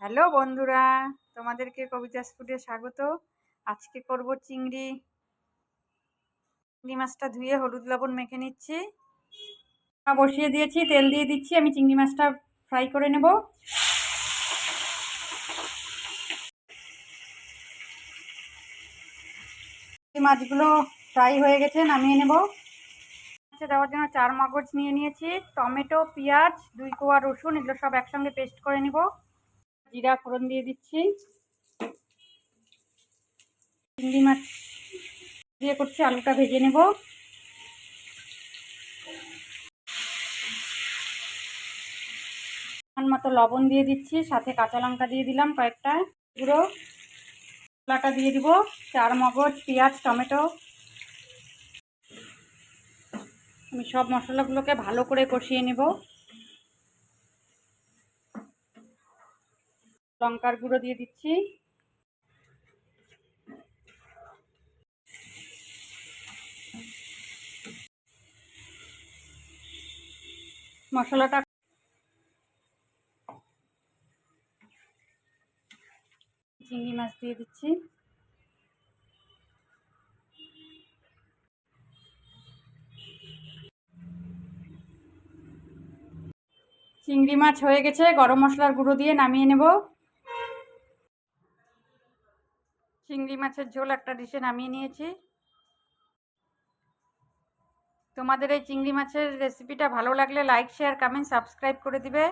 Hello বন্ধুরা, তোমাদেরকে কবিতাস ফুডে স্বাগত। আজকে করব চিংড়ি মাছটা ধুয়ে হলুদ লবণ মেখে নিচ্ছি। বসিয়ে দিয়েছি, তেল দিয়ে দিচ্ছি। আমি চিংড়ি মাছটা ফ্রাই করে নেব। মাছগুলো ফ্রাই হয়ে গেছে, নামিয়ে নেব। দেওয়ার জন্য 4 মগজ নিয়ে নিয়েছি, টমেটো, পেঁয়াজ, 2 কোয়া রসুন, এগুলো সব একসঙ্গে পেস্ট করে নেব। জিরা ফোড়ন দিয়ে দিচ্ছি। চিংড়ি মাছ দিয়ে করছি, আলুটা ভেজে নেব। মতো লবণ দিয়ে দিচ্ছি, সাথে কাঁচা লঙ্কা দিয়ে দিলাম কয়েকটা গুঁড়ো। মশলাটা দিয়ে দিব, 4 মগজ, পেঁয়াজ, টমেটো। আমি সব মশলাগুলোকে ভালো করে কষিয়ে নেব। লঙ্কার গুঁড়ো দিয়ে দিচ্ছি। মশলাটা চিংড়ি মাছ দিয়ে দিচ্ছি। চিংড়ি মাছ হয়ে গেছে, গরম মশলার গুঁড়ো দিয়ে নামিয়ে নেব। চিংড়ি মাছের ঝোল একটা ডিশে নামিয়ে নিয়েছি। তোমাদের এই চিংড়ি মাছের রেসিপিটা ভালো লাগলে লাইক, শেয়ার, কমেন্ট, সাবস্ক্রাইব করে দিবে।